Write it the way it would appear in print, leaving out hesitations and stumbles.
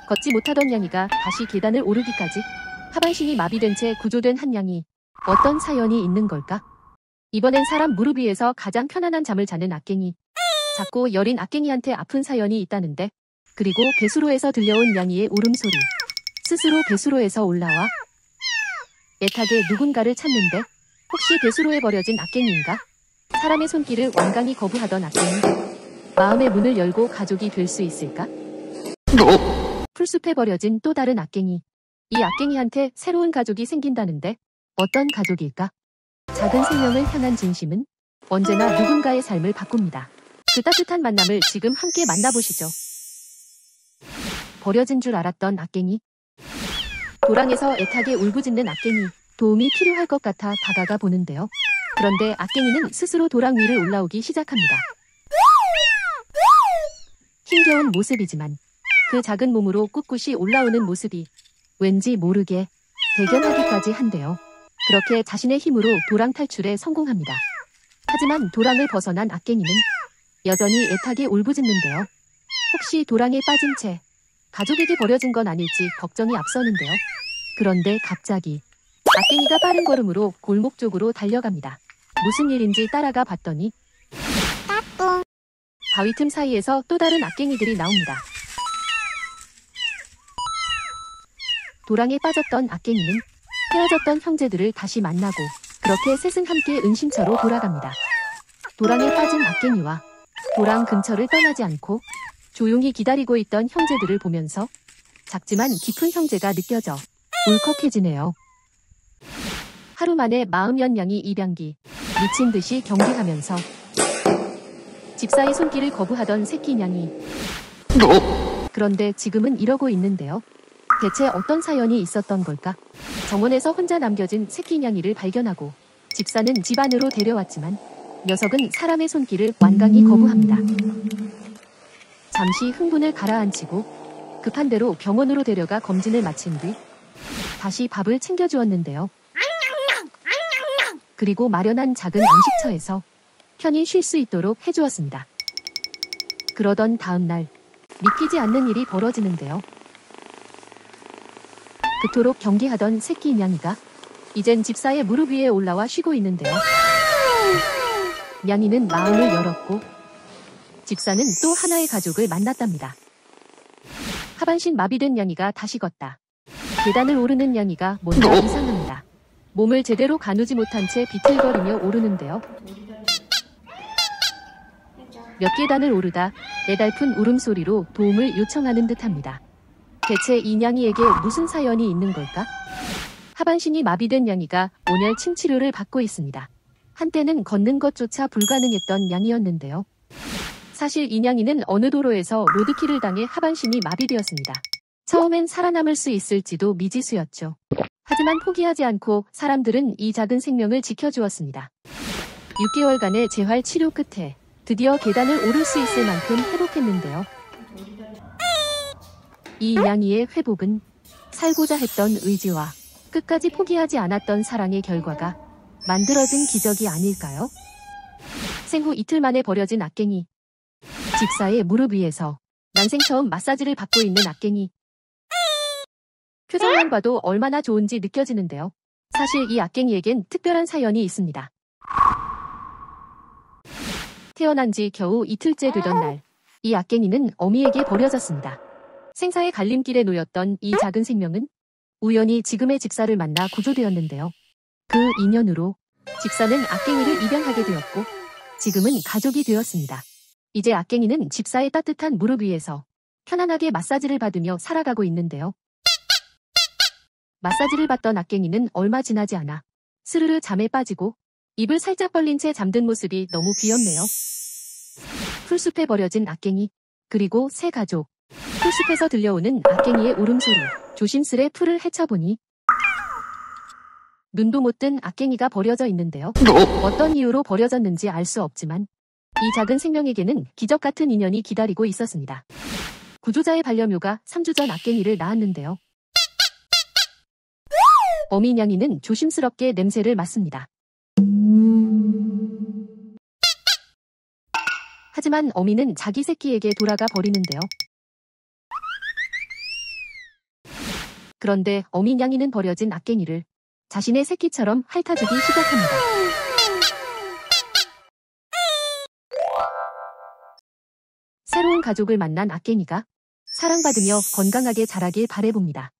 걷지 못하던 냥이가 다시 계단을 오르기까지 하반신이 마비된 채 구조된 한 냥이 어떤 사연이 있는 걸까? 이번엔 사람 무릎 위에서 가장 편안한 잠을 자는 악갱이. 작고 여린 악갱이한테 아픈 사연이 있다는데. 그리고 배수로에서 들려온 냥이의 울음소리. 스스로 배수로에서 올라와 애타게 누군가를 찾는데 혹시 배수로에 버려진 악갱이인가? 사람의 손길을 완강히 거부하던 악갱이. 마음의 문을 열고 가족이 될 수 있을까? 풀숲에 버려진 또 다른 악갱이. 이 악갱이한테 새로운 가족이 생긴다는데 어떤 가족일까? 작은 생명을 향한 진심은 언제나 누군가의 삶을 바꿉니다. 그 따뜻한 만남을 지금 함께 만나보시죠. 버려진 줄 알았던 악갱이. 도랑에서 애타게 울부짖는 악갱이. 도움이 필요할 것 같아 다가가 보는데요. 그런데 악갱이는 스스로 도랑 위를 올라오기 시작합니다. 힘겨운 모습이지만 그 작은 몸으로 꿋꿋이 올라오는 모습이 왠지 모르게 대견하기까지 한데요. 그렇게 자신의 힘으로 도랑 탈출에 성공합니다. 하지만 도랑을 벗어난 악갱이는 여전히 애타게 울부짖는데요. 혹시 도랑에 빠진 채 가족에게 버려진 건 아닐지 걱정이 앞서는데요. 그런데 갑자기 악갱이가 빠른 걸음으로 골목 쪽으로 달려갑니다. 무슨 일인지 따라가 봤더니 바위 틈 사이에서 또 다른 악갱이들이 나옵니다. 도랑에 빠졌던 악갱이는 헤어졌던 형제들을 다시 만나고 그렇게 셋은 함께 은신처로 돌아갑니다. 도랑에 빠진 악갱이와 도랑 근처를 떠나지 않고 조용히 기다리고 있던 형제들을 보면서 작지만 깊은 형제가 느껴져 울컥해지네요. 하루 만에 40년 입양기 미친 듯이 경기하면서 집사의 손길을 거부하던 새끼 냥이. 그런데 지금은 이러고 있는데요. 대체 어떤 사연이 있었던 걸까? 정원에서 혼자 남겨진 새끼 냥이를 발견하고 집사는 집 안으로 데려왔지만 녀석은 사람의 손길을 완강히 거부합니다. 잠시 흥분을 가라앉히고 급한 대로 병원으로 데려가 검진을 마친 뒤 다시 밥을 챙겨주었는데요. 그리고 마련한 작은 양식처에서 편히 쉴 수 있도록 해주었습니다. 그러던 다음 날 믿기지 않는 일이 벌어지는데요. 그토록 경계하던 새끼 냥이가 이젠 집사의 무릎 위에 올라와 쉬고 있는데요. 냥이는 마음을 열었고 집사는 또 하나의 가족을 만났답니다. 하반신 마비된 냥이가 다시 걷다. 계단을 오르는 냥이가 뭔가 이상합니다. 몸을 제대로 가누지 못한 채 비틀거리며 오르는데요. 몇 계단을 오르다 애달픈 울음소리로 도움을 요청하는 듯합니다. 대체 이 냥이에게 무슨 사연이 있는 걸까? 하반신이 마비된 냥이가 온열 침 치료를 받고 있습니다. 한때는 걷는 것조차 불가능했던 냥이었는데요. 사실 이 냥이는 어느 도로에서 로드킬을 당해 하반신이 마비되었습니다. 처음엔 살아남을 수 있을지도 미지수였죠. 하지만 포기하지 않고 사람들은 이 작은 생명을 지켜주었습니다. 6개월간의 재활 치료 끝에 드디어 계단을 오를 수 있을 만큼 회복했는데요. 이 냥이의 회복은 살고자 했던 의지와 끝까지 포기하지 않았던 사랑의 결과가 만들어진 기적이 아닐까요? 생후 이틀 만에 버려진 악갱이. 집사의 무릎 위에서 난생 처음 마사지를 받고 있는 악갱이. 표정만 봐도 얼마나 좋은지 느껴지는데요. 사실 이 악갱이에겐 특별한 사연이 있습니다. 태어난 지 겨우 이틀째 되던 날, 이 악갱이는 어미에게 버려졌습니다. 생사의 갈림길에 놓였던 이 작은 생명은 우연히 지금의 집사를 만나 구조되었는데요. 그 인연으로 집사는 악갱이를 입양하게 되었고 지금은 가족이 되었습니다. 이제 악갱이는 집사의 따뜻한 무릎 위에서 편안하게 마사지를 받으며 살아가고 있는데요. 마사지를 받던 악갱이는 얼마 지나지 않아 스르르 잠에 빠지고 입을 살짝 벌린 채 잠든 모습이 너무 귀엽네요. 풀숲에 버려진 악갱이, 그리고 새 가족. 풀숲에서 들려오는 악갱이의 울음소리. 조심스레 풀을 헤쳐보니 눈도 못 뜬 악갱이가 버려져 있는데요. 어떤 이유로 버려졌는지 알 수 없지만 이 작은 생명에게는 기적 같은 인연이 기다리고 있었습니다. 구조자의 반려묘가 3주 전 악갱이를 낳았는데요. 어미 냥이는 조심스럽게 냄새를 맡습니다. 하지만 어미는 자기 새끼에게 돌아가 버리는데요. 그런데 어민양이는 버려진 악갱이를 자신의 새끼처럼 핥아주기 시작합니다. 새로운 가족을 만난 악갱이가 사랑받으며 건강하게 자라길 바라봅니다.